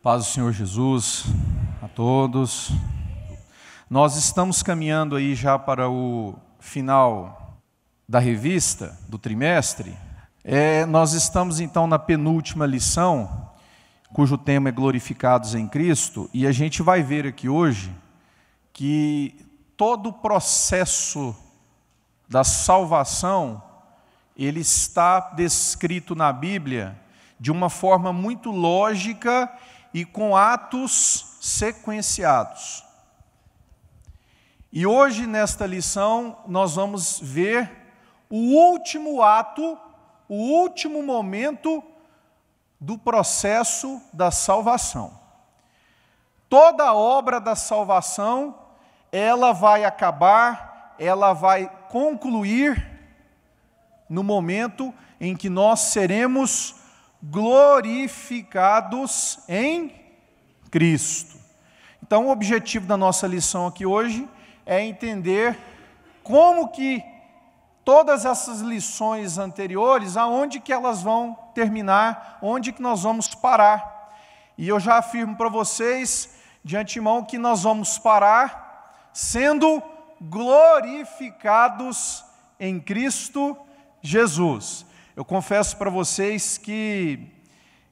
Paz do Senhor Jesus a todos. Nós estamos caminhando aí já para o final da revista, do trimestre. Nós estamos então na penúltima lição, cujo tema é Glorificados em Cristo, e a gente vai ver aqui hoje que todo o processo da salvação, ele está descrito na Bíblia de uma forma muito lógica e com atos sequenciados. E hoje, nesta lição, nós vamos ver o último ato, o último momento do processo da salvação. Toda a obra da salvação, ela vai acabar, ela vai concluir no momento em que nós seremos glorificados em Cristo. Então, o objetivo da nossa lição aqui hoje é entender como que todas essas lições anteriores, aonde que elas vão terminar, onde que nós vamos parar. E eu já afirmo para vocês, de antemão, que nós vamos parar sendo glorificados em Cristo Jesus. Eu confesso para vocês que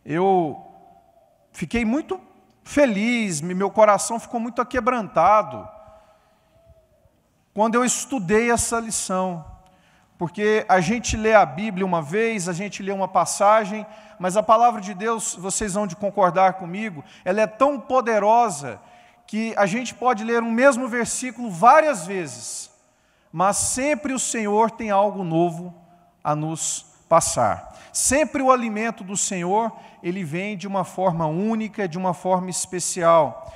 eu fiquei muito feliz, meu coração ficou muito aquebrantado quando eu estudei essa lição, porque a gente lê a Bíblia uma vez, a gente lê uma passagem, mas a palavra de Deus, vocês vão de concordar comigo, ela é tão poderosa que a gente pode ler um mesmo versículo várias vezes, mas sempre o Senhor tem algo novo a nos passar. Sempre o alimento do Senhor, ele vem de uma forma única, de uma forma especial.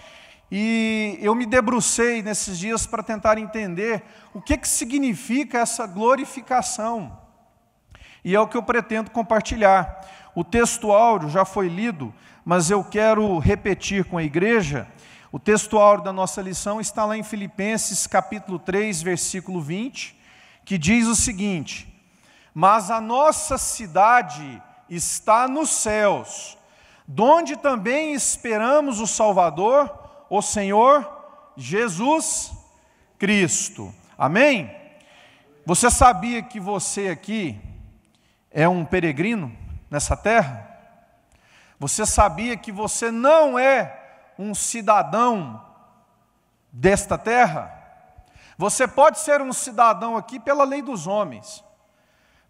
E eu me debrucei nesses dias para tentar entender o que significa essa glorificação. E é o que eu pretendo compartilhar. O texto áureo já foi lido, mas eu quero repetir com a igreja. O texto áureo da nossa lição está lá em Filipenses capítulo 3, versículo 20, que diz o seguinte: mas a nossa cidade está nos céus, donde também esperamos o Salvador, o Senhor Jesus Cristo. Amém? Você sabia que você aqui é um peregrino nessa terra? Você sabia que você não é um cidadão desta terra? Você pode ser um cidadão aqui pela lei dos homens,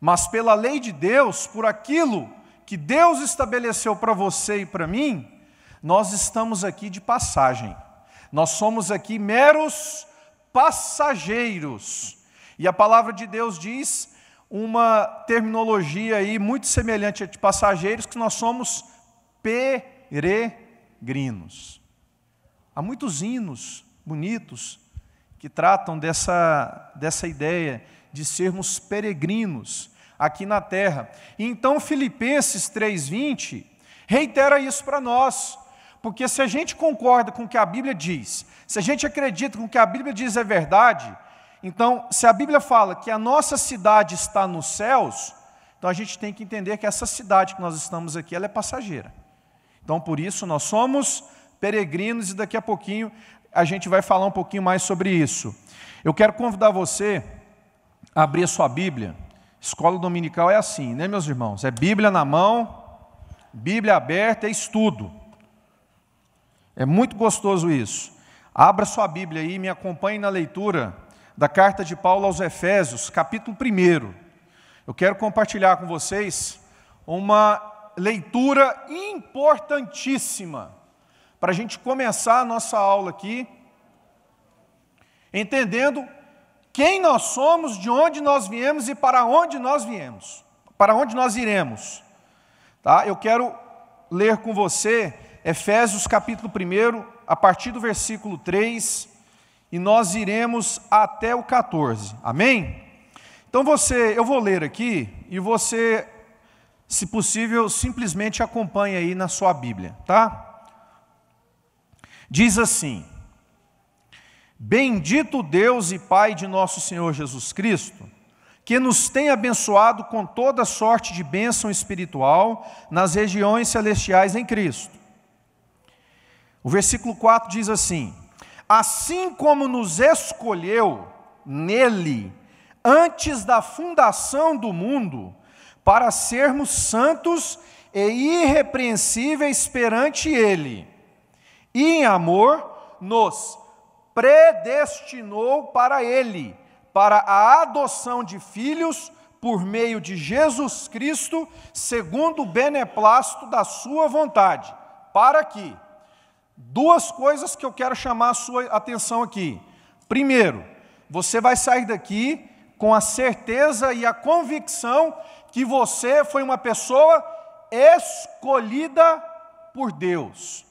mas pela lei de Deus, por aquilo que Deus estabeleceu para você e para mim, nós estamos aqui de passagem. Nós somos aqui meros passageiros. E a palavra de Deus diz uma terminologia aí muito semelhante a de passageiros, que nós somos peregrinos. Há muitos hinos bonitos que tratam dessa ideia de sermos peregrinos aqui na terra. E então Filipenses 3:20 reitera isso para nós, porque se a gente concorda com o que a Bíblia diz, se a gente acredita que o que a Bíblia diz é verdade, então se a Bíblia fala que a nossa cidade está nos céus, então a gente tem que entender que essa cidade que nós estamos aqui, ela é passageira. Então por isso nós somos peregrinos, e daqui a pouquinho a gente vai falar um pouquinho mais sobre isso. Eu quero convidar você a abrir a sua Bíblia. Escola dominical é assim, né, meus irmãos? É Bíblia na mão, Bíblia aberta, é estudo. É muito gostoso isso. Abra sua Bíblia aí e me acompanhe na leitura da carta de Paulo aos Efésios, capítulo 1. Eu quero compartilhar com vocês uma leitura importantíssima para a gente começar a nossa aula aqui, entendendo quem nós somos, de onde nós viemos e para onde nós viemos, para onde nós iremos. Tá? Eu quero ler com você Efésios capítulo 1, a partir do versículo 3, e nós iremos até o 14. Amém? Então eu vou ler aqui, e você, se possível, simplesmente acompanhe aí na sua Bíblia, tá? Diz assim: bendito Deus e Pai de nosso Senhor Jesus Cristo, que nos tem abençoado com toda sorte de bênção espiritual nas regiões celestiais em Cristo. O versículo 4 diz assim: assim como nos escolheu nele, antes da fundação do mundo, para sermos santos e irrepreensíveis perante ele, e em amor nos predestinou para ele, para a adoção de filhos por meio de Jesus Cristo, segundo o beneplácito da sua vontade. Para que duas coisas que eu quero chamar a sua atenção aqui. Primeiro, você vai sair daqui com a certeza e a convicção que você foi uma pessoa escolhida por Deus.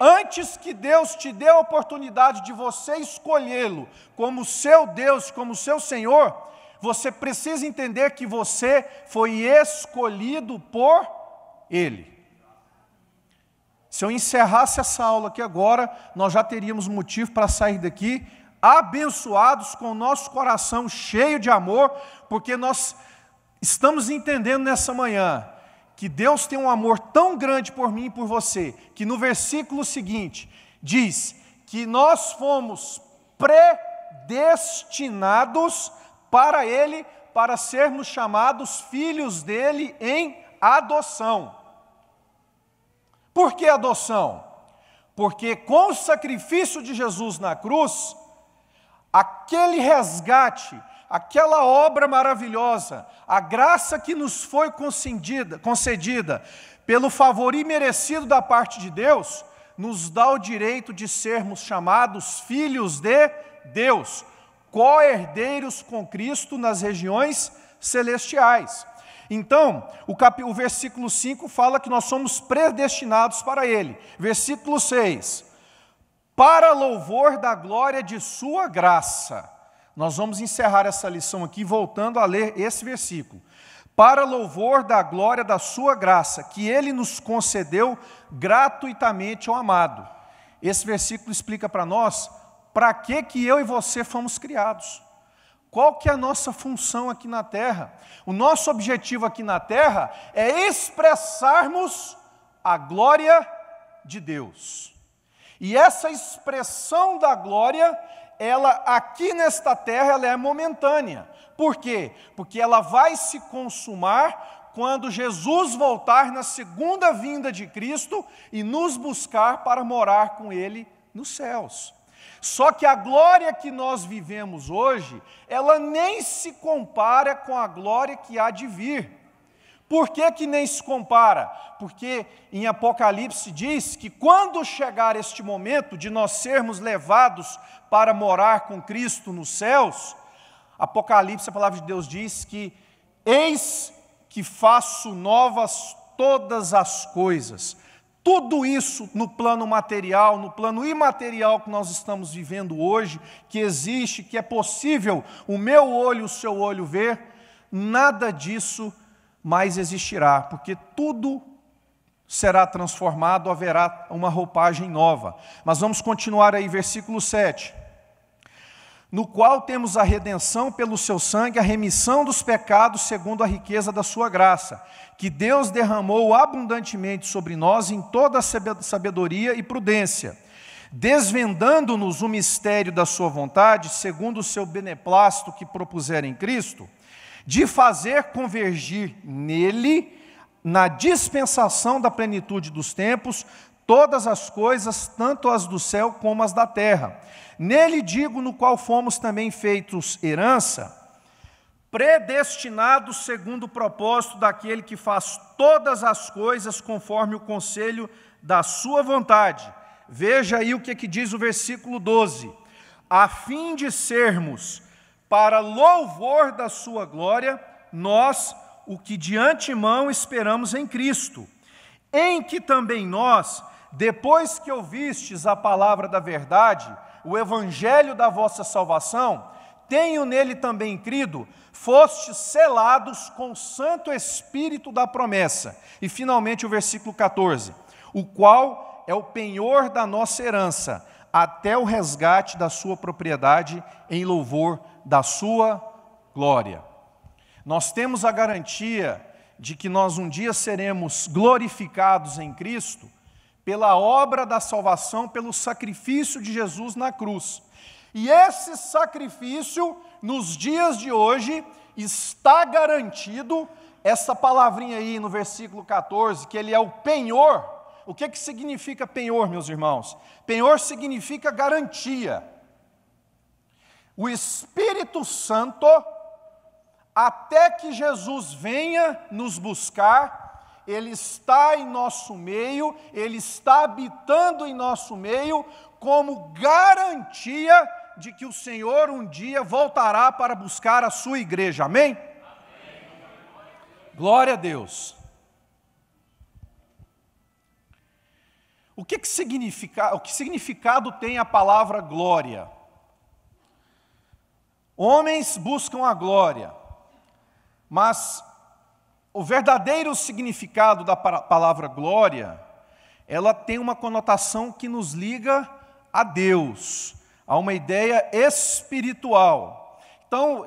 Antes que Deus te dê a oportunidade de você escolhê-lo como seu Deus, como seu Senhor, você precisa entender que você foi escolhido por Ele. Se eu encerrasse essa aula aqui agora, nós já teríamos motivo para sair daqui abençoados, com o nosso coração cheio de amor, porque nós estamos entendendo nessa manhã que Deus tem um amor tão grande por mim e por você, que no versículo seguinte diz que nós fomos predestinados para Ele, para sermos chamados filhos dEle em adoção. Por que adoção? Porque com o sacrifício de Jesus na cruz, aquele resgate, aquela obra maravilhosa, a graça que nos foi concedida pelo favor imerecido da parte de Deus, nos dá o direito de sermos chamados filhos de Deus, co-herdeiros com Cristo nas regiões celestiais. Então, o versículo 5 fala que nós somos predestinados para Ele. Versículo 6, para louvor da glória de sua graça. Nós vamos encerrar essa lição aqui voltando a ler esse versículo. Para louvor da glória da sua graça, que Ele nos concedeu gratuitamente ao amado. Esse versículo explica para nós para que eu e você fomos criados. Qual que é a nossa função aqui na terra? O nosso objetivo aqui na terra é expressarmos a glória de Deus. E essa expressão da glória, ela aqui nesta terra, ela é momentânea. Por quê? Porque ela vai se consumar quando Jesus voltar na segunda vinda de Cristo e nos buscar para morar com Ele nos céus. Só que a glória que nós vivemos hoje, ela nem se compara com a glória que há de vir. Por que nem se compara? Porque em Apocalipse diz que quando chegar este momento de nós sermos levados para morar com Cristo nos céus, Apocalipse, a palavra de Deus diz que eis que faço novas todas as coisas. Tudo isso no plano material, no plano imaterial que nós estamos vivendo hoje, que existe, que é possível o meu olho, o seu olho ver, nada disso mais existirá, porque tudo será transformado, haverá uma roupagem nova. Mas vamos continuar aí, versículo 7. No qual temos a redenção pelo seu sangue, a remissão dos pecados segundo a riqueza da sua graça, que Deus derramou abundantemente sobre nós em toda a sabedoria e prudência, desvendando-nos o mistério da sua vontade, segundo o seu beneplácito que propusera em Cristo, de fazer convergir nele, na dispensação da plenitude dos tempos, todas as coisas, tanto as do céu como as da terra. Nele digo, no qual fomos também feitos herança, predestinados segundo o propósito daquele que faz todas as coisas conforme o conselho da sua vontade. Veja aí o que diz o versículo 12. A fim de sermos, para louvor da sua glória, nós, o que de antemão esperamos em Cristo, em que também nós, depois que ouvistes a palavra da verdade, o evangelho da vossa salvação, tenho nele também crido, fostes selados com o Santo Espírito da promessa. E finalmente o versículo 14, o qual é o penhor da nossa herança, até o resgate da sua propriedade em louvor da sua glória. Nós temos a garantia de que nós um dia seremos glorificados em Cristo pela obra da salvação, pelo sacrifício de Jesus na cruz. E esse sacrifício, nos dias de hoje, está garantido. Essa palavrinha aí no versículo 14, que ele é o penhor. O que significa penhor, meus irmãos? Penhor significa garantia. O Espírito Santo, até que Jesus venha nos buscar, Ele está em nosso meio, Ele está habitando em nosso meio, como garantia de que o Senhor um dia voltará para buscar a sua igreja. Amém? Amém. Glória a Deus. Que significado tem a palavra glória? Homens buscam a glória, mas o verdadeiro significado da palavra glória, ela tem uma conotação que nos liga a Deus, a uma ideia espiritual. Então,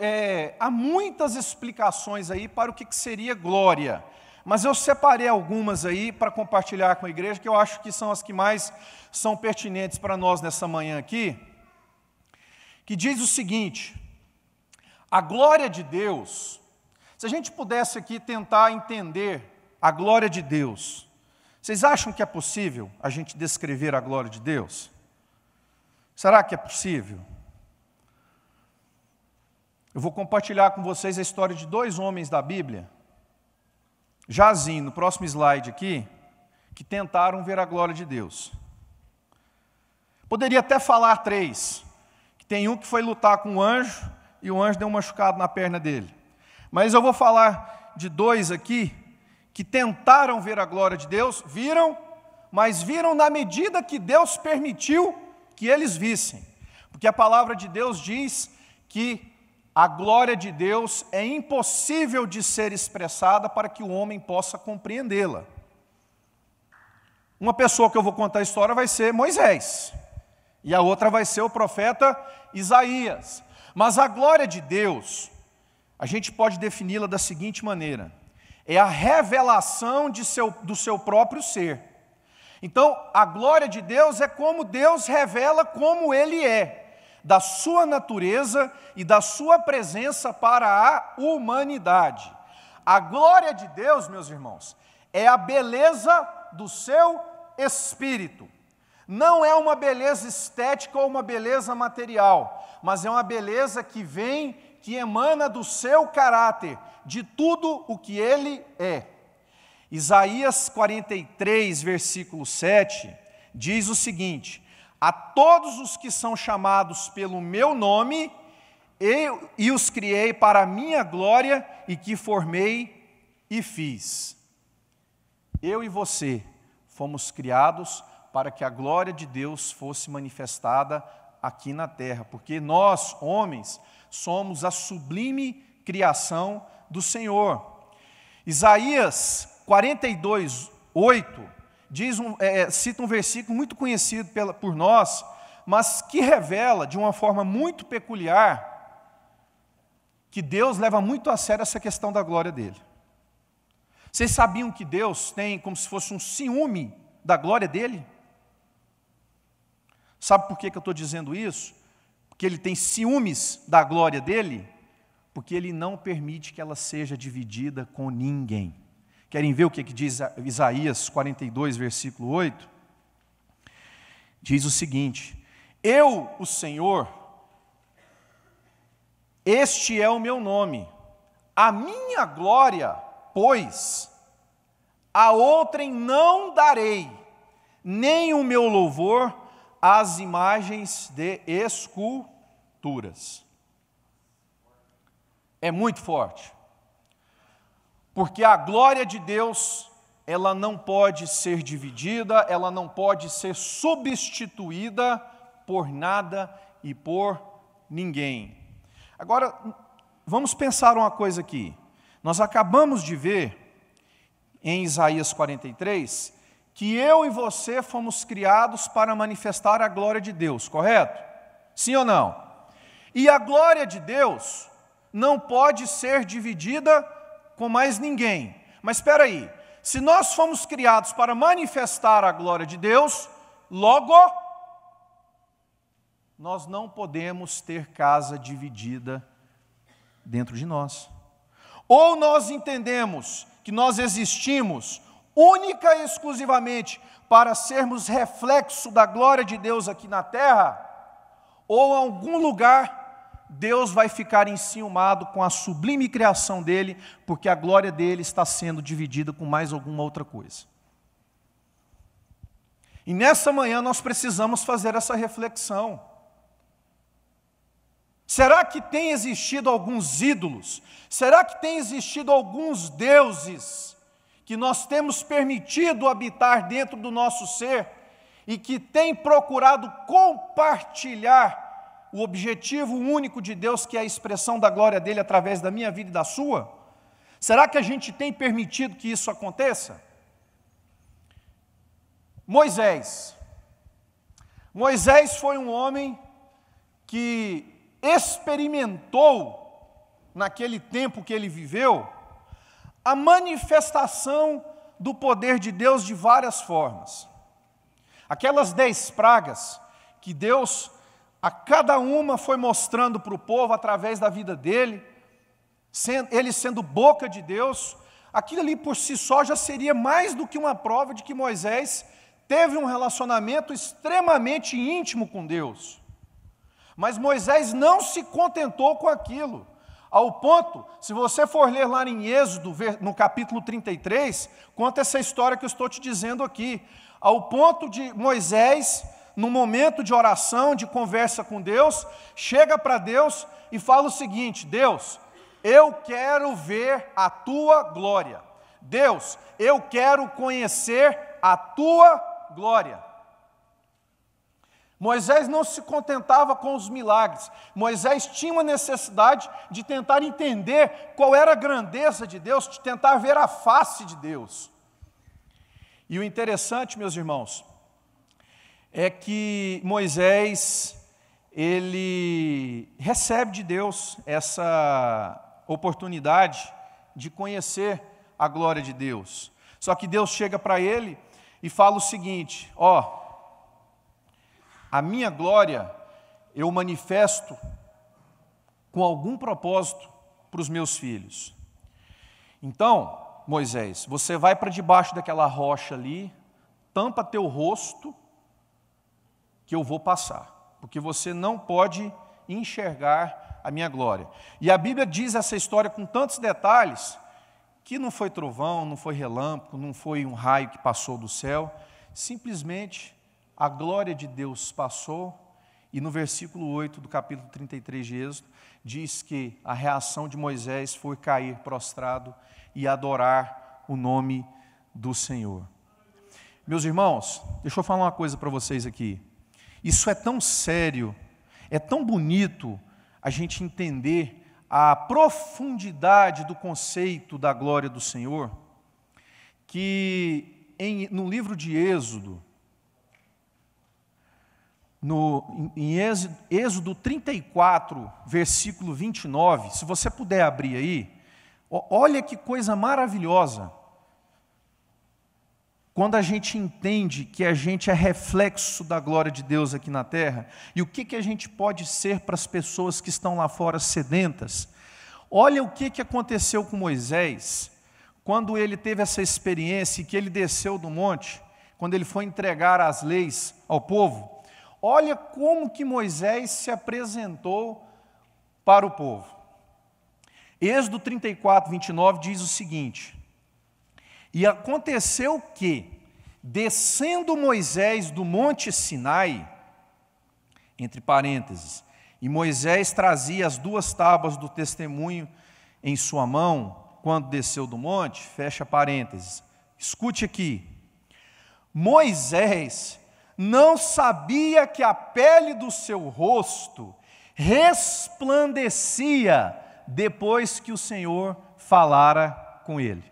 há muitas explicações aí para o que seria glória, mas eu separei algumas aí para compartilhar com a igreja, que eu acho que são as que mais são pertinentes para nós nessa manhã aqui, que diz o seguinte: a glória de Deus, se a gente pudesse aqui tentar entender a glória de Deus, vocês acham que é possível a gente descrever a glória de Deus? Será que é possível? Eu vou compartilhar com vocês a história de 2 homens da Bíblia, Jazinho, no próximo slide aqui, que tentaram ver a glória de Deus. Poderia até falar 3, que tem um que foi lutar com um anjo, e o anjo deu um machucado na perna dele. Mas eu vou falar de 2 aqui, que tentaram ver a glória de Deus, viram, mas viram na medida que Deus permitiu que eles vissem. Porque a palavra de Deus diz que a glória de Deus é impossível de ser expressada para que o homem possa compreendê-la. Uma pessoa que eu vou contar a história vai ser Moisés, e a outra vai ser o profeta Isaías. Mas a glória de Deus, a gente pode defini-la da seguinte maneira: é a revelação do seu próprio ser. Então, a glória de Deus é como Deus revela como Ele é, da sua natureza e da sua presença para a humanidade. A glória de Deus, meus irmãos, é a beleza do seu espírito. Não é uma beleza estética ou uma beleza material, mas é uma beleza que vem, que emana do seu caráter, de tudo o que Ele é. Isaías 43, versículo 7, diz o seguinte: a todos os que são chamados pelo meu nome, eu os criei para a minha glória e que formei e fiz. Eu e você fomos criados para que a glória de Deus fosse manifestada aqui na terra, porque nós, homens, somos a sublime criação do Senhor. Isaías 42, 8, cita um versículo muito conhecido por nós, mas que revela de uma forma muito peculiar que Deus leva muito a sério essa questão da glória dele. Vocês sabiam que Deus tem como se fosse um ciúme da glória dele? Sabe por que eu estou dizendo isso? Porque Ele tem ciúmes da glória dele, porque Ele não permite que ela seja dividida com ninguém. Querem ver o que diz Isaías 42, versículo 8? Diz o seguinte: eu, o Senhor, este é o meu nome, a minha glória, pois, a outrem não darei, nem o meu louvor às imagens de esculturas. É muito forte. Porque a glória de Deus, ela não pode ser dividida, ela não pode ser substituída por nada e por ninguém. Agora, vamos pensar uma coisa aqui. Nós acabamos de ver, em Isaías 43, que eu e você fomos criados para manifestar a glória de Deus, correto? Sim ou não? E a glória de Deus não pode ser dividida com mais ninguém. Mas espera aí, se nós fomos criados para manifestar a glória de Deus, logo, nós não podemos ter casa dividida dentro de nós. Ou nós entendemos que nós existimos única e exclusivamente para sermos reflexo da glória de Deus aqui na terra, ou em algum lugar Deus vai ficar enciumado com a sublime criação dele, porque a glória dele está sendo dividida com mais alguma outra coisa. E nessa manhã nós precisamos fazer essa reflexão. Será que tem existido alguns ídolos? Será que tem existido alguns deuses que nós temos permitido habitar dentro do nosso ser e que tem procurado compartilhar o objetivo único de Deus, que é a expressão da glória dele através da minha vida e da sua? Será que a gente tem permitido que isso aconteça? Moisés foi um homem que experimentou, naquele tempo que ele viveu, a manifestação do poder de Deus de várias formas. Aquelas 10 pragas que Deus, a cada uma, foi mostrando para o povo através da vida dele, ele sendo boca de Deus, aquilo ali por si só já seria mais do que uma prova de que Moisés teve um relacionamento extremamente íntimo com Deus. Mas Moisés não se contentou com aquilo, ao ponto, se você for ler lá em Êxodo, no capítulo 33, conta essa história que eu estou te dizendo aqui, ao ponto de Moisés, no momento de oração, de conversa com Deus, chega para Deus e fala o seguinte: Deus, eu quero ver a tua glória. Deus, eu quero conhecer a tua glória. Moisés não se contentava com os milagres. Moisés tinha uma necessidade de tentar entender qual era a grandeza de Deus, de tentar ver a face de Deus. E o interessante, meus irmãos, é que Moisés, ele recebe de Deus essa oportunidade de conhecer a glória de Deus. Só que Deus chega para ele e fala o seguinte: a minha glória eu manifesto com algum propósito para os meus filhos. Então, Moisés, você vai para debaixo daquela rocha ali, tampa teu rosto, que eu vou passar, porque você não pode enxergar a minha glória. E a Bíblia diz essa história com tantos detalhes, que não foi trovão, não foi relâmpago, não foi um raio que passou do céu, simplesmente a glória de Deus passou, e no versículo 8 do capítulo 33 de Êxodo, diz que a reação de Moisés foi cair prostrado e adorar o nome do Senhor. Meus irmãos, deixa eu falar uma coisa para vocês aqui. Isso é tão sério, é tão bonito a gente entender a profundidade do conceito da glória do Senhor, que no livro de Êxodo, em Êxodo 34, versículo 29, se você puder abrir aí, olha que coisa maravilhosa, quando a gente entende que a gente é reflexo da glória de Deus aqui na terra, e o que a gente pode ser para as pessoas que estão lá fora sedentas. Olha o que aconteceu com Moisés, quando ele teve essa experiência, que ele desceu do monte, quando ele foi entregar as leis ao povo. Olha como que Moisés se apresentou para o povo. Êxodo 34, 29 diz o seguinte: e aconteceu que, descendo Moisés do monte Sinai, entre parênteses, e Moisés trazia as 2 tábuas do testemunho em sua mão, quando desceu do monte, fecha parênteses. Escute aqui, Moisés não sabia que a pele do seu rosto resplandecia depois que o Senhor falara com ele.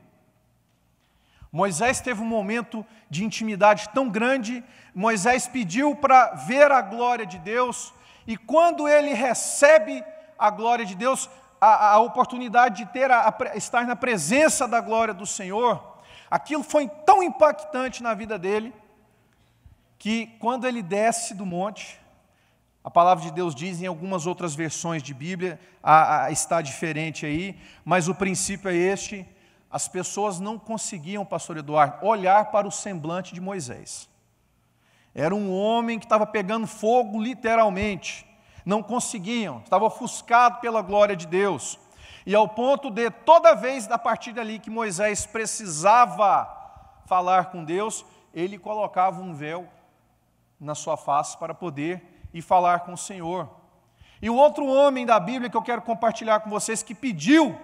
Moisés teve um momento de intimidade tão grande, Moisés pediu para ver a glória de Deus, e quando ele recebe a glória de Deus, a oportunidade de estar na presença da glória do Senhor, Aquilo foi tão impactante na vida dele, que quando ele desce do monte, a palavra de Deus diz em algumas outras versões de Bíblia, está diferente aí, mas o princípio é este: as pessoas não conseguiam, pastor Eduardo, olhar para o semblante de Moisés. Era um homem que estava pegando fogo literalmente, não conseguiam, estava ofuscado pela glória de Deus. E ao ponto de, toda vez a partir dali que Moisés precisava falar com Deus, ele colocava um véu na sua face para poder ir falar com o Senhor. E o outro homem da Bíblia que eu quero compartilhar com vocês, que pediu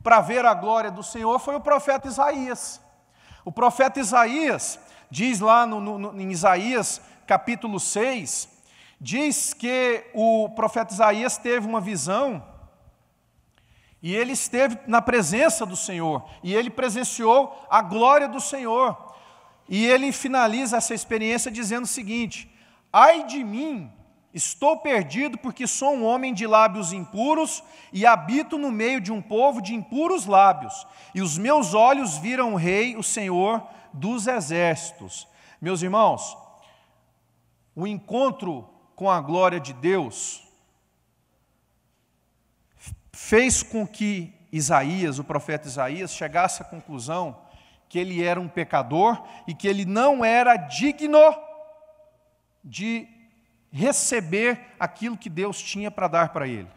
para ver a glória do Senhor, foi o profeta Isaías. O profeta Isaías diz lá em Isaías capítulo 6, diz que o profeta Isaías teve uma visão, e ele esteve na presença do Senhor, e ele presenciou a glória do Senhor. E ele finaliza essa experiência dizendo o seguinte: ai de mim, estou perdido, porque sou um homem de lábios impuros, e habito no meio de um povo de impuros lábios, e os meus olhos viram o Rei, o Senhor dos exércitos. Meus irmãos, o encontro com a glória de Deus fez com que Isaías, o profeta Isaías, chegasse à conclusão que ele era um pecador e que ele não era digno de receber aquilo que Deus tinha para dar para ele.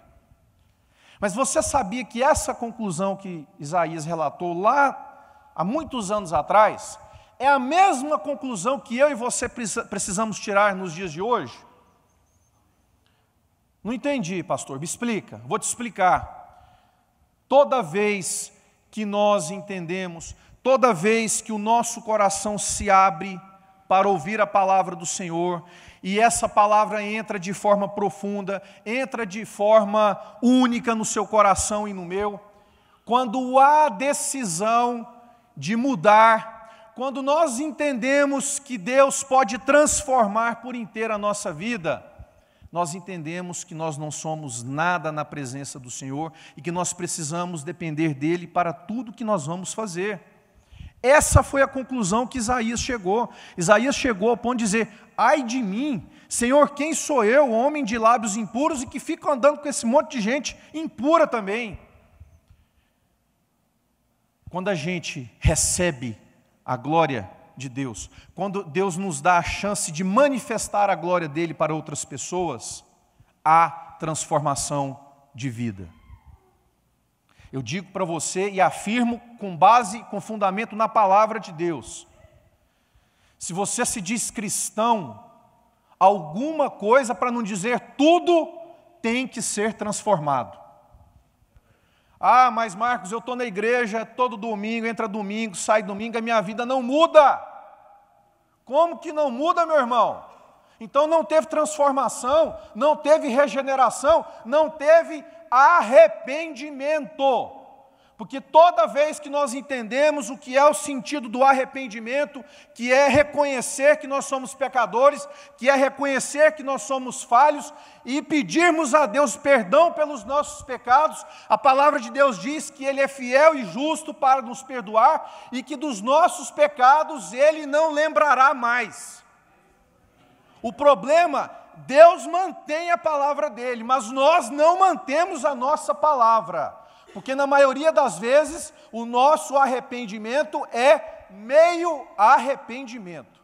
Mas você sabia que essa conclusão que Isaías relatou lá há muitos anos atrás é a mesma conclusão que eu e você precisamos tirar nos dias de hoje? Não entendi, pastor, me explica. Vou te explicar. Toda vez que nós entendemos, toda vez que o nosso coração se abre para ouvir a palavra do Senhor, e essa palavra entra de forma profunda, entra de forma única no seu coração e no meu, quando há decisão de mudar, quando nós entendemos que Deus pode transformar por inteiro a nossa vida, nós entendemos que nós não somos nada na presença do Senhor e que nós precisamos depender dEle para tudo que nós vamos fazer. Essa foi a conclusão que Isaías chegou. Isaías chegou ao ponto de dizer: ai de mim, Senhor, quem sou eu, homem de lábios impuros e que fico andando com esse monte de gente impura também? Quando a gente recebe a glória de Deus, quando Deus nos dá a chance de manifestar a glória dele para outras pessoas, há transformação de vida. Eu digo para você e afirmo com base, com fundamento na palavra de Deus: se você se diz cristão, alguma coisa, para não dizer tudo, tem que ser transformado. Ah, mas Marcos, eu estou na igreja todo domingo, entra domingo, sai domingo, a minha vida não muda. Como que não muda, meu irmão? Então não teve transformação, não teve regeneração, não teve arrependimento. Porque toda vez que nós entendemos o que é o sentido do arrependimento, que é reconhecer que nós somos pecadores, que é reconhecer que nós somos falhos e pedirmos a Deus perdão pelos nossos pecados, a palavra de Deus diz que Ele é fiel e justo para nos perdoar e que dos nossos pecados Ele não lembrará mais. O problema, Deus mantém a palavra dEle, mas nós não mantemos a nossa palavra. Porque na maioria das vezes o nosso arrependimento é meio arrependimento.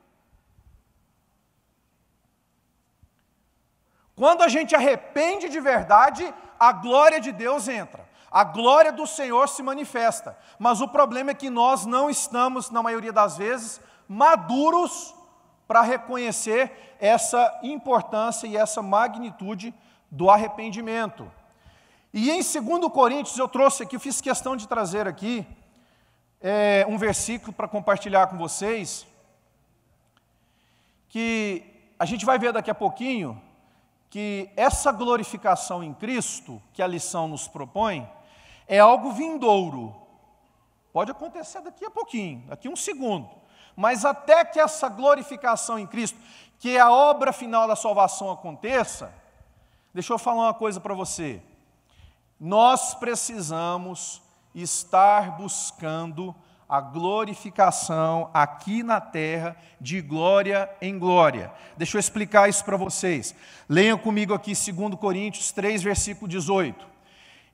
Quando a gente arrepende de verdade, a glória de Deus entra. A glória do Senhor se manifesta. Mas o problema é que nós não estamos, na maioria das vezes, maduros para reconhecer essa importância e essa magnitude do arrependimento. E em 2 Coríntios, eu trouxe aqui, eu fiz questão de trazer aqui um versículo para compartilhar com vocês, que a gente vai ver daqui a pouquinho, que essa glorificação em Cristo, que a lição nos propõe, é algo vindouro. Pode acontecer daqui a pouquinho, daqui a um segundo. Mas até que essa glorificação em Cristo, que é a obra final da salvação aconteça, deixa eu falar uma coisa para você. Nós precisamos estar buscando a glorificação aqui na terra, de glória em glória. Deixa eu explicar isso para vocês. Leiam comigo aqui 2 Coríntios 3, versículo 18.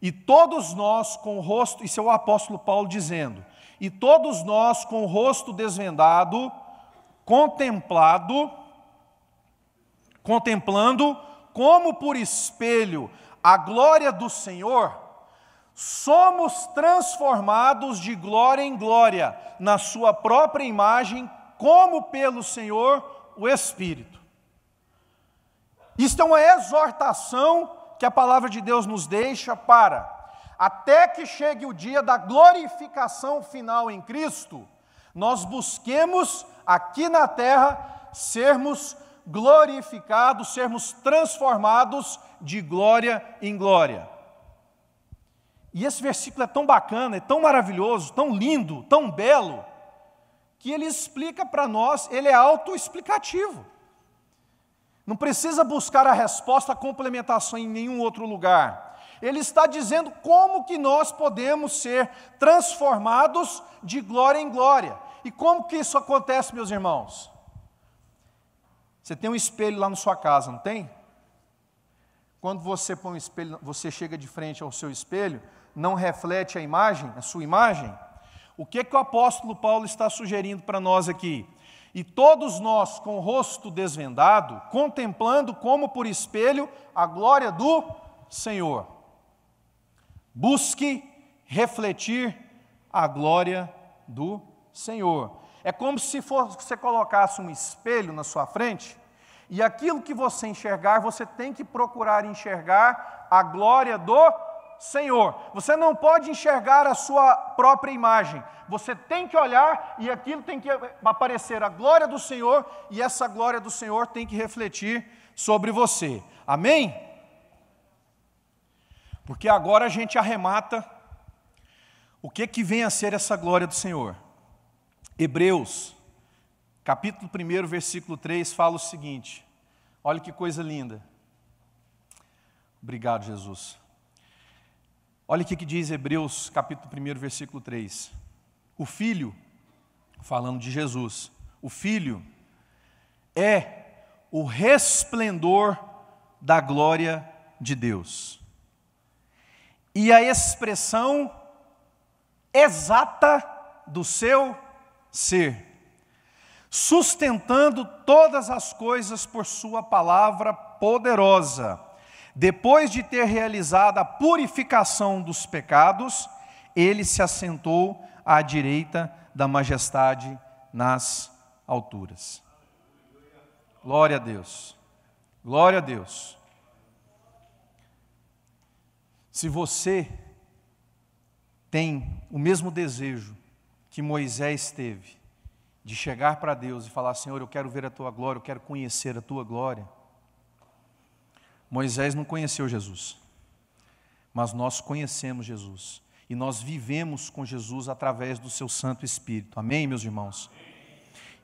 E todos nós com o rosto, isso é o apóstolo Paulo dizendo, e todos nós com o rosto desvendado, contemplando como por espelho a glória do Senhor, somos transformados de glória em glória, na sua própria imagem, como pelo Senhor, o Espírito. Isto é uma exortação que a palavra de Deus nos deixa para, até que chegue o dia da glorificação final em Cristo, nós busquemos aqui na terra sermos glorificados, sermos transformados de glória em glória. E esse versículo é tão bacana, é tão maravilhoso, tão lindo, tão belo, que ele explica para nós, ele é autoexplicativo. Não precisa buscar a resposta, a complementação em nenhum outro lugar. Ele está dizendo como que nós podemos ser transformados de glória em glória. E como que isso acontece, meus irmãos? Você tem um espelho lá na sua casa, não tem? Quando você põe um espelho, você chega de frente ao seu espelho, não reflete a imagem, a sua imagem? O que o apóstolo Paulo está sugerindo para nós aqui? E todos nós, com o rosto desvendado, contemplando como por espelho a glória do Senhor. Busque refletir a glória do Senhor. É como se você colocasse um espelho na sua frente, e aquilo que você enxergar, você tem que procurar enxergar a glória do Senhor. Você não pode enxergar a sua própria imagem. Você tem que olhar e aquilo tem que aparecer a glória do Senhor, e essa glória do Senhor tem que refletir sobre você. Amém? Porque agora a gente arremata o que vem a ser essa glória do Senhor. Hebreus, capítulo 1, versículo 3, fala o seguinte. Olha que coisa linda. Obrigado, Jesus. Olha o que diz Hebreus, capítulo 1, versículo 3. O Filho, falando de Jesus, o Filho é o resplendor da glória de Deus. E a expressão exata do seu ser, sustentando todas as coisas por sua palavra poderosa. Depois de ter realizado a purificação dos pecados, ele se assentou à direita da majestade nas alturas. Glória a Deus. Glória a Deus. Se você tem o mesmo desejo que Moisés teve, de chegar para Deus e falar, Senhor, eu quero ver a Tua glória, eu quero conhecer a Tua glória. Moisés não conheceu Jesus, mas nós conhecemos Jesus, e nós vivemos com Jesus através do Seu Santo Espírito. Amém, meus irmãos?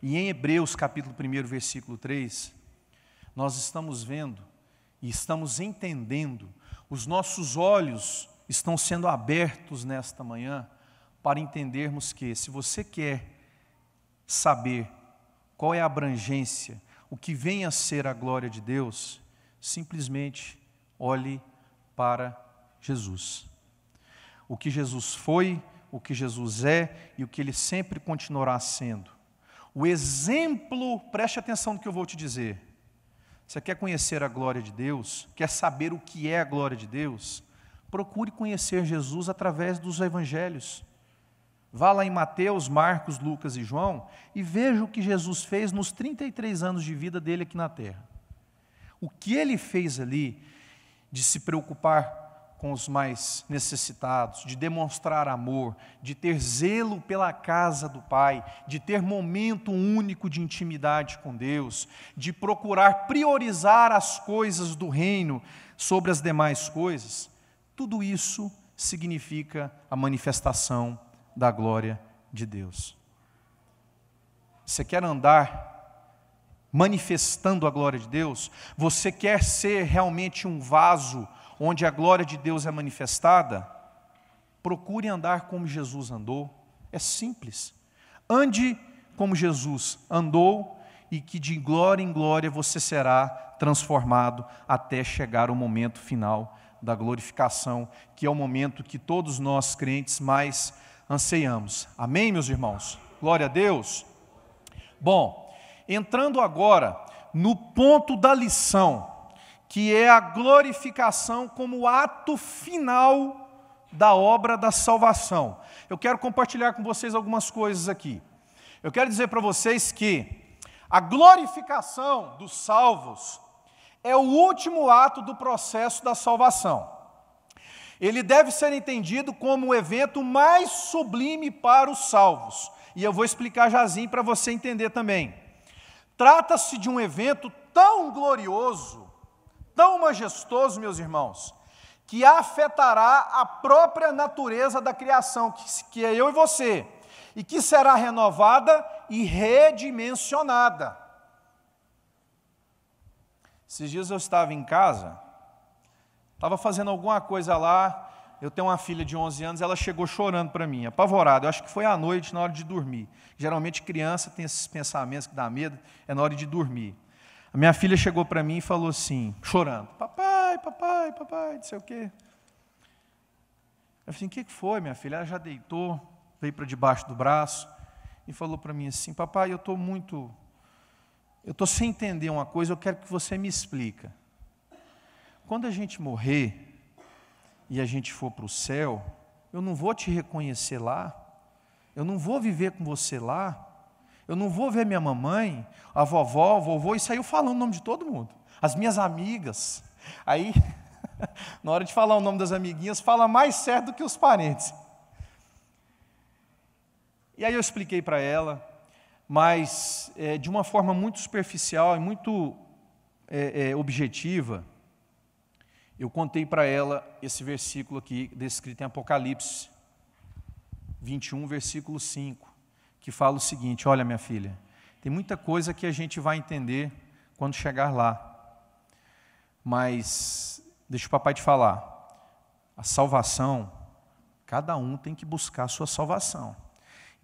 E em Hebreus, capítulo 1, versículo 3, nós estamos vendo e estamos entendendo, os nossos olhos estão sendo abertos nesta manhã, para entendermos que, se você quer saber qual é a abrangência, o que vem a ser a glória de Deus, simplesmente olhe para Jesus. O que Jesus foi, o que Jesus é e o que Ele sempre continuará sendo. O exemplo, preste atenção no que eu vou te dizer. Você quer conhecer a glória de Deus? Quer saber o que é a glória de Deus? Procure conhecer Jesus através dos evangelhos. Vá lá em Mateus, Marcos, Lucas e João e veja o que Jesus fez nos 33 anos de vida dele aqui na terra. O que ele fez ali de se preocupar com os mais necessitados, de demonstrar amor, de ter zelo pela casa do Pai, de ter momento único de intimidade com Deus, de procurar priorizar as coisas do reino sobre as demais coisas, tudo isso significa a manifestação da glória de Deus. Você quer andar manifestando a glória de Deus? Você quer ser realmente um vaso onde a glória de Deus é manifestada? Procure andar como Jesus andou. É simples. Ande como Jesus andou e que de glória em glória você será transformado até chegar o momento final da glorificação, que é o momento que todos nós crentes mais anseiamos. Amém, meus irmãos? Glória a Deus. Bom, entrando agora no ponto da lição, que é a glorificação como ato final da obra da salvação. Eu quero compartilhar com vocês algumas coisas aqui. Eu quero dizer para vocês que a glorificação dos salvos é o último ato do processo da salvação. Ele deve ser entendido como o evento mais sublime para os salvos. E eu vou explicar jazinho para você entender também. Trata-se de um evento tão glorioso, tão majestoso, meus irmãos, que afetará a própria natureza da criação, que é eu e você, e que será renovada e redimensionada. Esses dias eu estava em casa, estava fazendo alguma coisa lá, eu tenho uma filha de 11 anos, ela chegou chorando para mim, apavorada, eu acho que foi à noite, na hora de dormir. Geralmente criança tem esses pensamentos que dá medo, é na hora de dormir. A minha filha chegou para mim e falou assim, chorando, papai, papai, papai, não sei o quê. Eu falei assim, o que foi, minha filha? Ela já deitou, veio para debaixo do braço e falou para mim assim, papai, eu estou sem entender uma coisa, eu quero que você me explica. Quando a gente morrer e a gente for para o céu, eu não vou te reconhecer lá, eu não vou viver com você lá, eu não vou ver minha mamãe, a vovó, o vovô, e saiu falando o nome de todo mundo, as minhas amigas. Aí, na hora de falar o nome das amiguinhas, fala mais certo do que os parentes. E aí eu expliquei para ela, mas de uma forma muito superficial e muito objetiva, eu contei para ela esse versículo aqui, descrito em Apocalipse 21, versículo 5, que fala o seguinte, olha minha filha, tem muita coisa que a gente vai entender quando chegar lá, mas deixa o papai te falar, a salvação, cada um tem que buscar a sua salvação.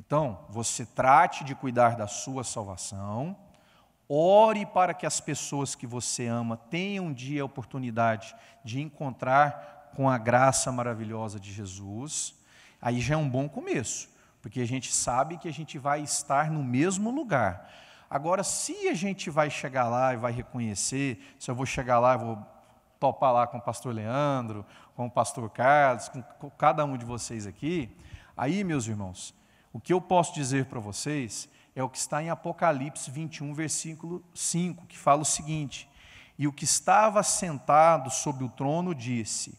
Então, você trate de cuidar da sua salvação, ore para que as pessoas que você ama tenham um dia a oportunidade de encontrar com a graça maravilhosa de Jesus. Aí já é um bom começo, porque a gente sabe que a gente vai estar no mesmo lugar. Agora, se a gente vai chegar lá e vai reconhecer, se eu vou chegar lá e vou topar lá com o pastor Leandro, com o pastor Carlos, com cada um de vocês aqui, aí, meus irmãos, o que eu posso dizer para vocês é o que está em Apocalipse 21, versículo 5, que fala o seguinte, e o que estava sentado sobre o trono disse,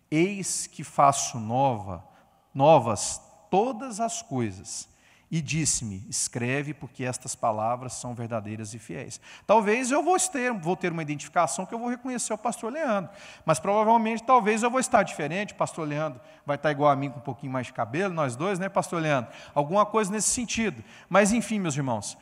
eis que faço novas todas as coisas, e disse-me, escreve, porque estas palavras são verdadeiras e fiéis. Talvez eu vou ter uma identificação que eu vou reconhecer o pastor Leandro, mas provavelmente, talvez eu vou estar diferente, o pastor Leandro vai estar igual a mim, com um pouquinho mais de cabelo, nós dois, né, pastor Leandro? Alguma coisa nesse sentido. Mas, enfim, meus irmãos,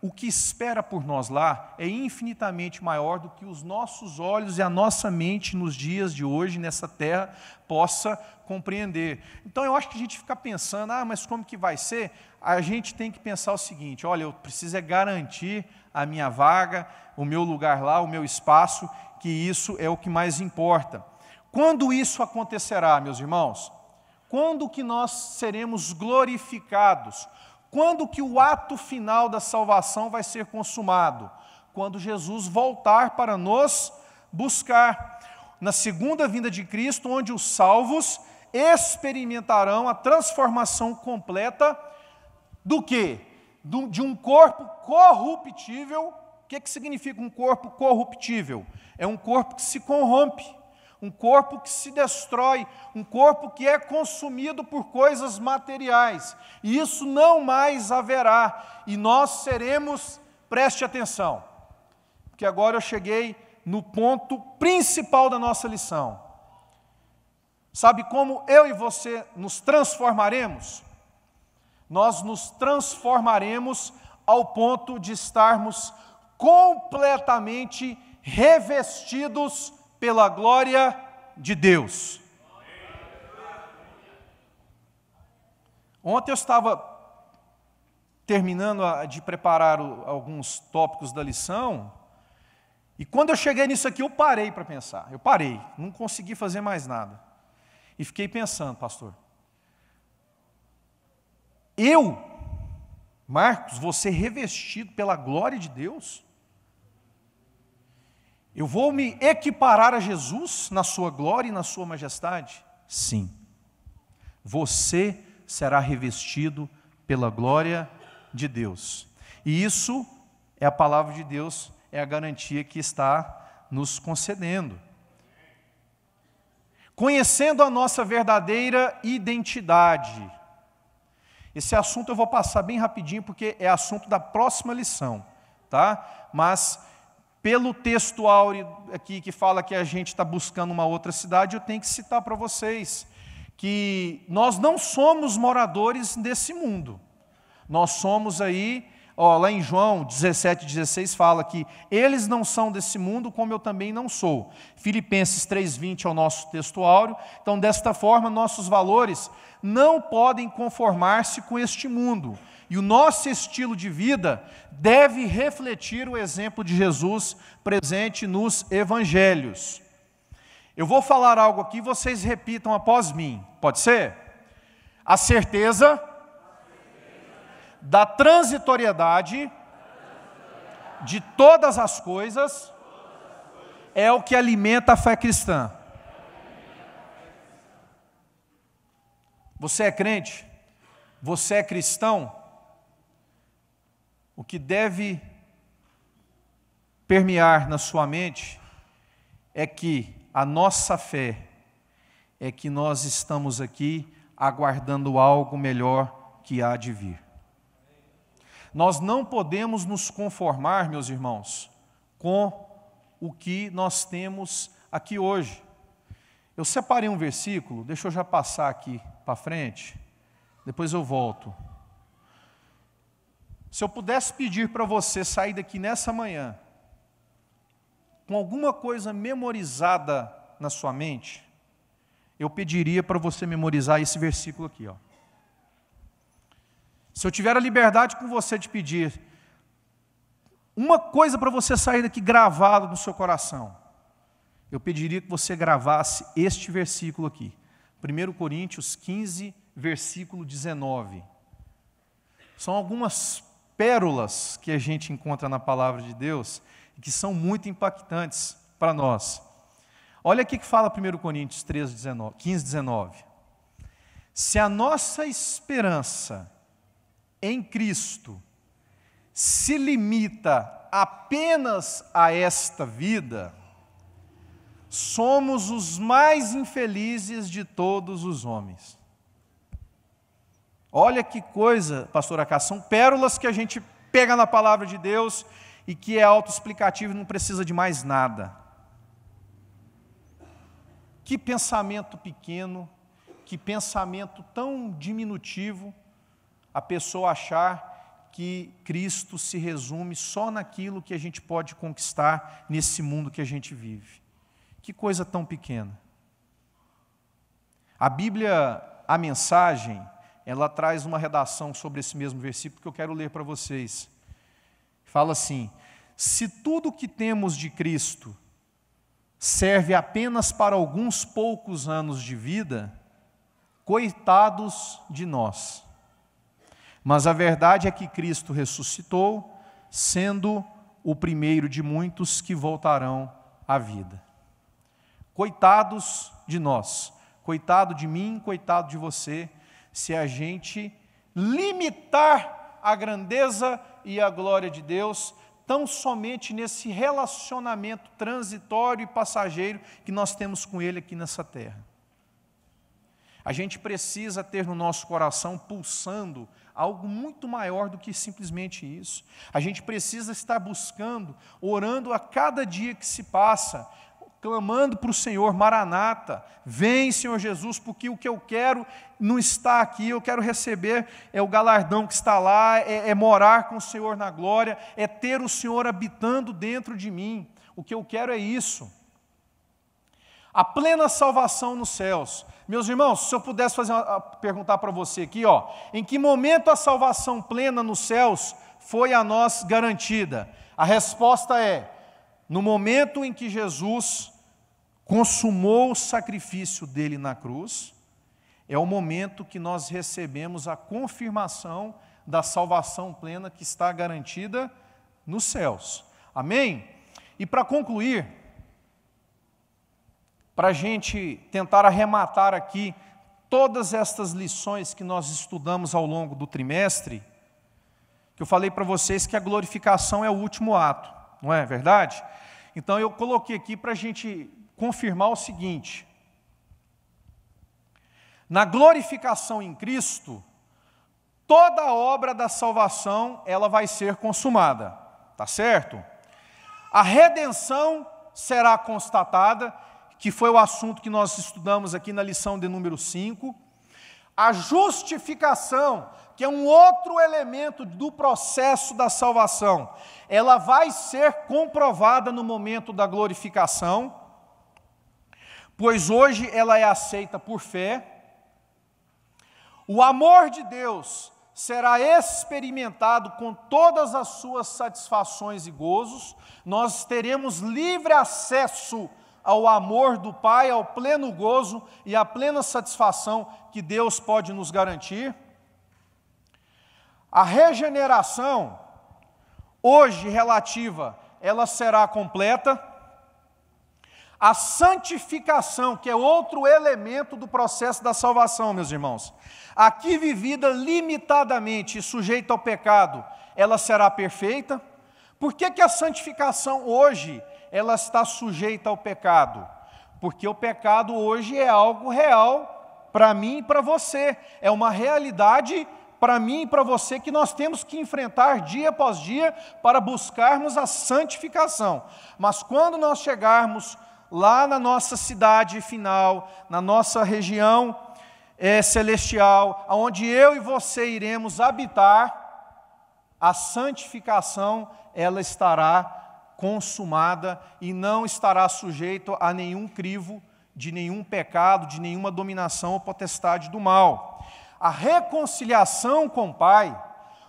o que espera por nós lá é infinitamente maior do que os nossos olhos e a nossa mente nos dias de hoje, nessa terra, possa compreender. Então, eu acho que a gente fica pensando, mas como que vai ser? A gente tem que pensar o seguinte, olha, eu preciso garantir a minha vaga, o meu lugar lá, o meu espaço, que isso é o que mais importa. Quando isso acontecerá, meus irmãos? Quando que nós seremos glorificados? Quando que o ato final da salvação vai ser consumado? Quando Jesus voltar para nos buscar. Na segunda vinda de Cristo, onde os salvos experimentarão a transformação completa do quê? De um corpo corruptível. O que significa um corpo corruptível? É um corpo que se corrompe, um corpo que se destrói, um corpo que é consumido por coisas materiais. E isso não mais haverá. E nós seremos, preste atenção, porque agora eu cheguei no ponto principal da nossa lição. Sabe como eu e você nos transformaremos? Nós nos transformaremos ao ponto de estarmos completamente revestidos pela glória de Deus. Ontem eu estava terminando de preparar alguns tópicos da lição, e quando eu cheguei nisso aqui, eu parei para pensar. Eu parei, não consegui fazer mais nada. E fiquei pensando, pastor, Marcos, vou ser revestido pela glória de Deus? Eu vou me equiparar a Jesus na sua glória e na sua majestade? Sim. Você será revestido pela glória de Deus. E isso é a palavra de Deus, é a garantia que está nos concedendo. Conhecendo a nossa verdadeira identidade. Esse assunto eu vou passar bem rapidinho, porque é assunto da próxima lição, tá? Mas, pelo texto áureo aqui que fala que a gente está buscando uma outra cidade, eu tenho que citar para vocês que nós não somos moradores desse mundo. Nós somos aí, lá em João 17,16 fala que eles não são desse mundo, como eu também não sou. Filipenses 3,20 é o nosso texto áureo. Então, desta forma, nossos valores não podem conformar-se com este mundo. E o nosso estilo de vida deve refletir o exemplo de Jesus presente nos evangelhos. Eu vou falar algo aqui, vocês repitam após mim. Pode ser? A certeza da transitoriedade de todas as coisas é o que alimenta a fé cristã. Você é crente? Você é cristão? O que deve permear na sua mente é que a nossa fé é que nós estamos aqui aguardando algo melhor que há de vir. Nós não podemos nos conformar, meus irmãos, com o que nós temos aqui hoje. Eu separei um versículo, deixa eu já passar aqui para frente, depois eu volto. Se eu pudesse pedir para você sair daqui nessa manhã, com alguma coisa memorizada na sua mente, eu pediria para você memorizar esse versículo aqui, ó. Se eu tiver a liberdade com você de pedir uma coisa para você sair daqui gravado no seu coração, eu pediria que você gravasse este versículo aqui, 1 Coríntios 15, versículo 19. São algumas pérolas que a gente encontra na palavra de Deus e que são muito impactantes para nós. Olha aqui que fala 1 Coríntios 15, 19. Se a nossa esperança em Cristo se limita apenas a esta vida, somos os mais infelizes de todos os homens. Olha que coisa, pastor Acá, são pérolas que a gente pega na palavra de Deus e que é autoexplicativo e não precisa de mais nada. Que pensamento pequeno, que pensamento tão diminutivo, a pessoa achar que Cristo se resume só naquilo que a gente pode conquistar nesse mundo que a gente vive. Que coisa tão pequena. A Bíblia, a mensagem, ela traz uma redação sobre esse mesmo versículo que eu quero ler para vocês. Fala assim: se tudo que temos de Cristo serve apenas para alguns poucos anos de vida, coitados de nós. Mas a verdade é que Cristo ressuscitou, sendo o primeiro de muitos que voltarão à vida. Coitados de nós, coitado de mim, coitado de você, se a gente limitar a grandeza e a glória de Deus tão somente nesse relacionamento transitório e passageiro que nós temos com Ele aqui nessa terra. A gente precisa ter no nosso coração pulsando algo muito maior do que simplesmente isso. A gente precisa estar buscando, orando a cada dia que se passa, clamando para o Senhor: Maranata, vem, Senhor Jesus, porque o que eu quero não está aqui, eu quero receber o galardão que está lá, é morar com o Senhor na glória, é ter o Senhor habitando dentro de mim. O que eu quero é isso. A plena salvação nos céus. Meus irmãos, se eu pudesse perguntar para você aqui, em que momento a salvação plena nos céus foi a nós garantida? A resposta é: no momento em que Jesus consumou o sacrifício dele na cruz, é o momento que nós recebemos a confirmação da salvação plena que está garantida nos céus. Amém? E para concluir, para a gente tentar arrematar aqui todas estas lições que nós estudamos ao longo do trimestre, que eu falei para vocês que a glorificação é o último ato, não é verdade? Então eu coloquei aqui para a gente confirmar o seguinte: na glorificação em Cristo, toda a obra da salvação ela vai ser consumada, tá certo? A redenção será constatada, que foi o assunto que nós estudamos aqui na lição de número 5. A justificação, que é um outro elemento do processo da salvação, ela vai ser comprovada no momento da glorificação, pois hoje ela é aceita por fé. O amor de Deus será experimentado com todas as suas satisfações e gozos. Nós teremos livre acesso ao amor do Pai, ao pleno gozo e à plena satisfação que Deus pode nos garantir. A regeneração, hoje relativa, ela será completa. A santificação, que é outro elemento do processo da salvação, meus irmãos, aqui vivida limitadamente e sujeita ao pecado, ela será perfeita. Por que a santificação hoje ela está sujeita ao pecado? Porque o pecado hoje é algo real para mim e para você, é uma realidade para mim e para você que nós temos que enfrentar dia após dia para buscarmos a santificação. Mas quando nós chegarmos lá na nossa cidade final, na nossa região celestial, onde eu e você iremos habitar, a santificação ela estará consumada e não estará sujeito a nenhum crivo de nenhum pecado, de nenhuma dominação ou potestade do mal. A reconciliação com o Pai,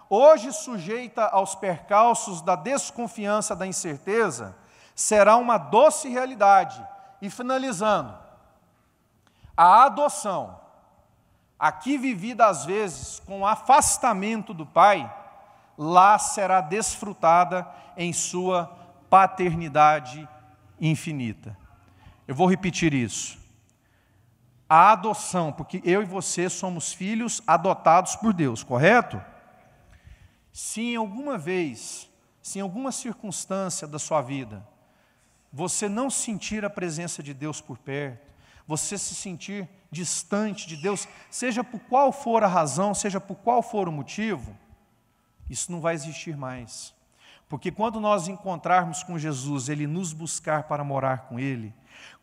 hoje sujeita aos percalços da desconfiança, da incerteza, será uma doce realidade. E finalizando, a adoção, aqui vivida às vezes com afastamento do Pai, lá será desfrutada em sua paternidade infinita. Eu vou repetir isso. A adoção, porque eu e você somos filhos adotados por Deus, correto? Se em alguma vez, se em alguma circunstância da sua vida, você não sentir a presença de Deus por perto, você se sentir distante de Deus, seja por qual for a razão, seja por qual for o motivo, isso não vai existir mais. Porque quando nós encontrarmos com Jesus, Ele nos buscar para morar com Ele,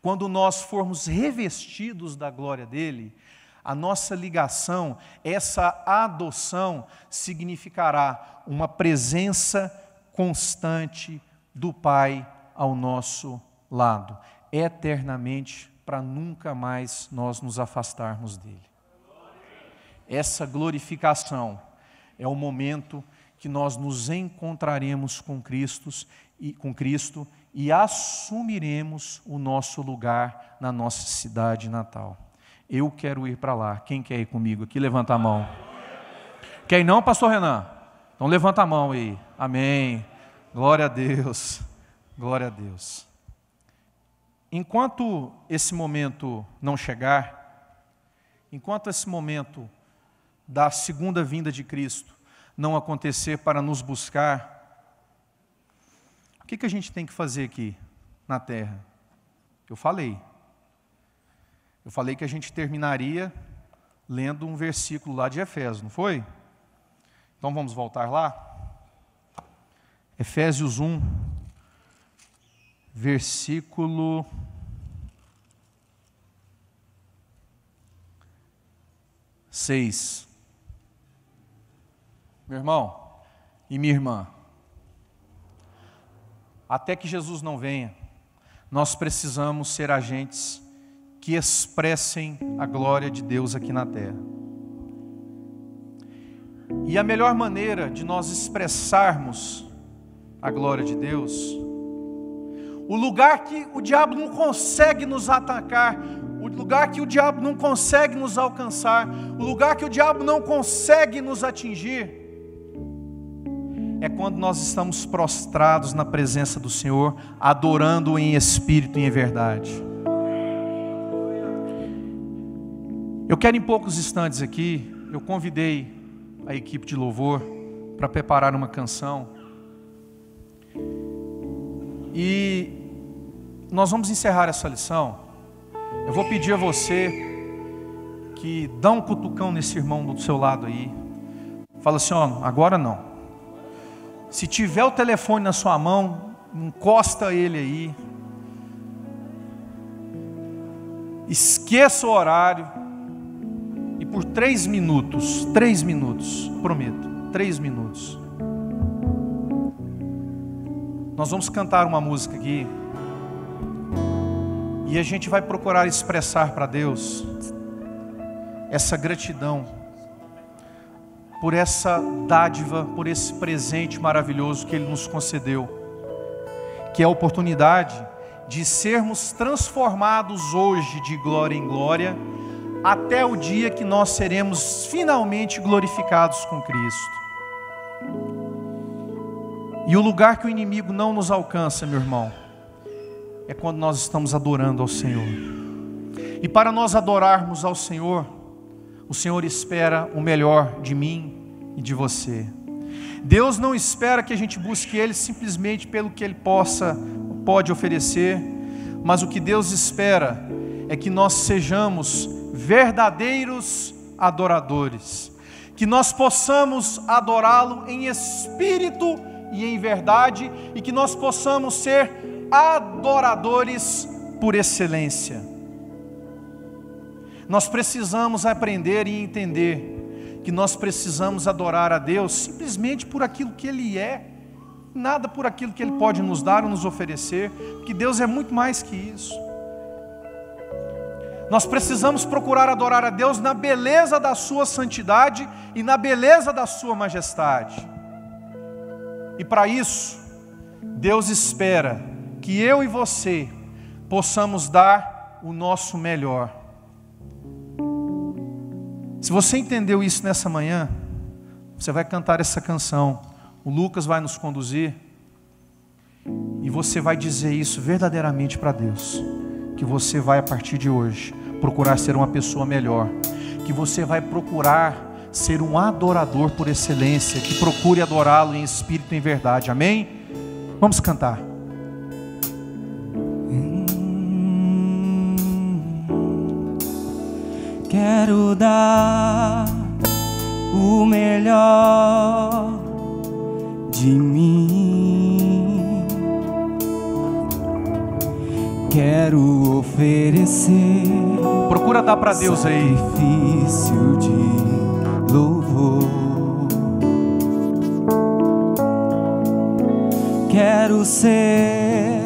quando nós formos revestidos da glória dEle, a nossa ligação, essa adoção, significará uma presença constante do Pai ao nosso lado, eternamente, para nunca mais nós nos afastarmos dEle. Essa glorificação é o momento que nós nos encontraremos com Cristo e assumiremos o nosso lugar na nossa cidade natal. Eu quero ir para lá. Quem quer ir comigo aqui? Levanta a mão. Quer ir não, pastor Renan? Então levanta a mão aí. Amém. Glória a Deus. Glória a Deus. Enquanto esse momento não chegar, enquanto esse momento da segunda vinda de Cristo não acontecer para nos buscar, o que a gente tem que fazer aqui na terra? Eu falei que a gente terminaria lendo um versículo lá de Efésios, não foi? Então vamos voltar lá? Efésios 1, versículo 6. Meu irmão e minha irmã, até que Jesus não venha, nós precisamos ser agentes que expressem a glória de Deus aqui na terra. E a melhor maneira de nós expressarmos a glória de Deus, o lugar que o diabo não consegue nos atacar, o lugar que o diabo não consegue nos alcançar, o lugar que o diabo não consegue nos atingir, é quando nós estamos prostrados na presença do Senhor, adorando-o em espírito e em verdade. Eu quero em poucos instantes aqui, eu convidei a equipe de louvor para preparar uma canção. E nós vamos encerrar essa lição. Eu vou pedir a você que dá um cutucão nesse irmão do seu lado aí. Fala assim, ó, agora não. Se tiver o telefone na sua mão, encosta ele aí. Esqueça o horário. E por 3 minutos, prometo, 3 minutos. Nós vamos cantar uma música aqui. E a gente vai procurar expressar para Deus essa gratidão por essa dádiva, por esse presente maravilhoso que Ele nos concedeu, que é a oportunidade de sermos transformados hoje de glória em glória, até o dia que nós seremos finalmente glorificados com Cristo. E o lugar que o inimigo não nos alcança, meu irmão, é quando nós estamos adorando ao Senhor. E para nós adorarmos ao Senhor, o Senhor espera o melhor de mim e de você. Deus não espera que a gente busque Ele simplesmente pelo que Ele pode oferecer, mas o que Deus espera é que nós sejamos verdadeiros adoradores, que nós possamos adorá-lo em espírito e em verdade, e que nós possamos ser adoradores por excelência. Nós precisamos aprender e entender que nós precisamos adorar a Deus simplesmente por aquilo que Ele é, nada por aquilo que Ele pode nos dar ou nos oferecer, porque Deus é muito mais que isso. Nós precisamos procurar adorar a Deus na beleza da sua santidade e na beleza da sua majestade. E para isso, Deus espera que eu e você possamos dar o nosso melhor. Se você entendeu isso nessa manhã, você vai cantar essa canção, o Lucas vai nos conduzir, e você vai dizer isso verdadeiramente para Deus, que você vai a partir de hoje procurar ser uma pessoa melhor, que você vai procurar ser um adorador por excelência, que procure adorá-lo em espírito e em verdade, amém? Vamos cantar. Quero dar o melhor de mim, quero oferecer. Procura dar para Deus aí. Sacrifício de louvor. Quero ser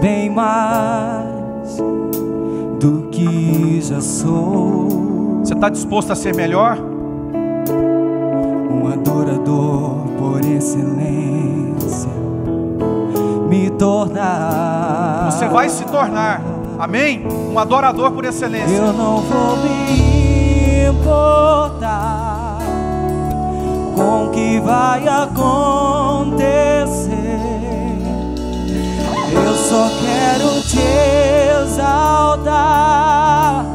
bem mais do que já sou. Você está disposto a ser melhor? Um adorador por excelência, me tornar. Você vai se tornar, amém? Um adorador por excelência. Eu não vou me importar com o que vai acontecer. Eu só quero te exaltar.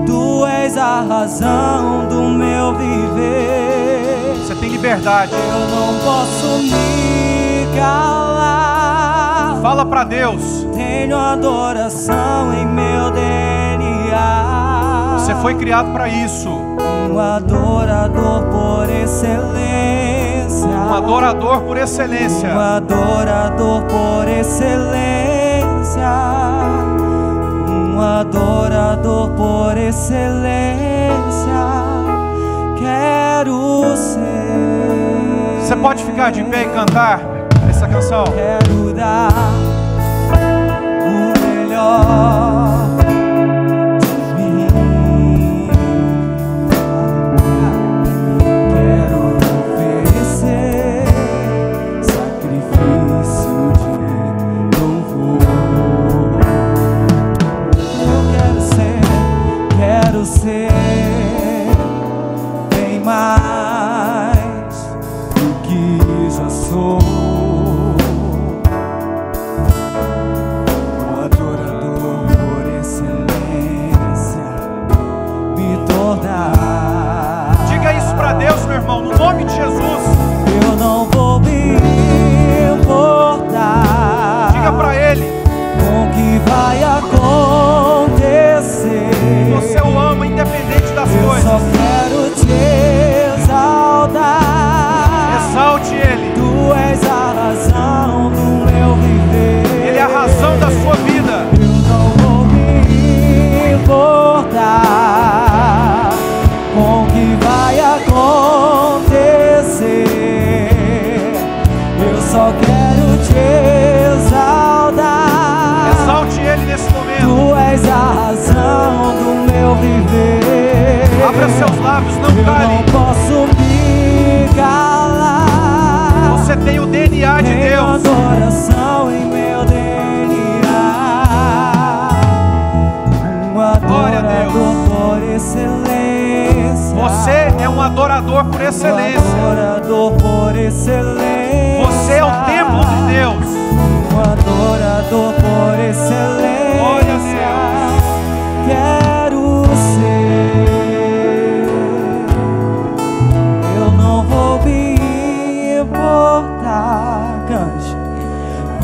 Tu és a razão do meu viver. Você tem liberdade. Eu não posso me calar. Fala para Deus. Tenho adoração em meu DNA. Você foi criado para isso. Um adorador por excelência. Um adorador por excelência. Um adorador por excelência. Um adorador por excelência. Quero ser. Você pode ficar de pé e cantar essa canção? Quero dar o melhor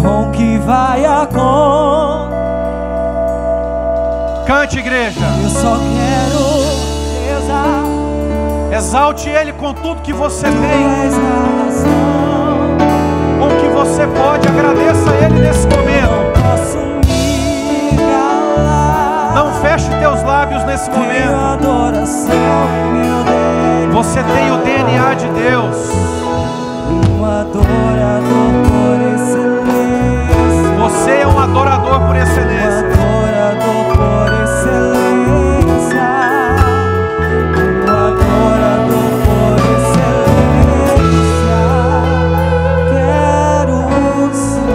com que vai acontecer. Cante, igreja. Eu só quero rezar. Exalte Ele com tudo que você Tu tem, és a razão. com o que você pode. Agradeça a Ele nesse momento. Posso me calar. Não feche teus lábios nesse Tenho momento. adoração, meu Deus. Você tem o DNA de Deus. Um adorador por excelência. Você é um adorador por excelência. Adorador por excelência. Um adorador por excelência. Quero ser.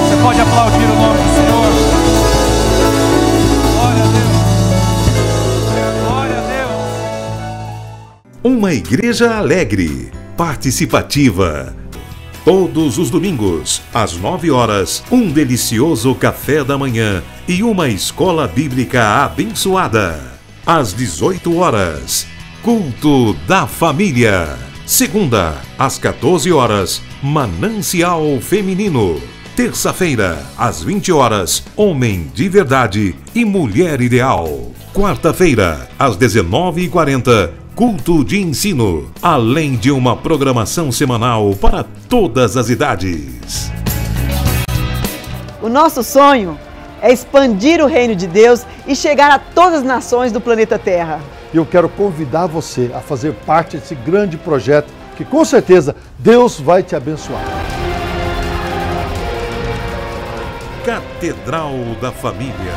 Você pode aplaudir o nome do Senhor. Glória a Deus. Glória a Deus. Uma igreja alegre, participativa. Todos os domingos, às 9 horas, um delicioso café da manhã e uma escola bíblica abençoada. Às 18 horas, culto da família. Segunda, às 14 horas, Manancial Feminino. Terça-feira, às 20 horas, Homem de Verdade e Mulher Ideal. Quarta-feira, às 19h40, culto de ensino, além de uma programação semanal para todas as idades. O nosso sonho é expandir o reino de Deus e chegar a todas as nações do planeta Terra. E eu quero convidar você a fazer parte desse grande projeto que com certeza Deus vai te abençoar. Catedral da Família.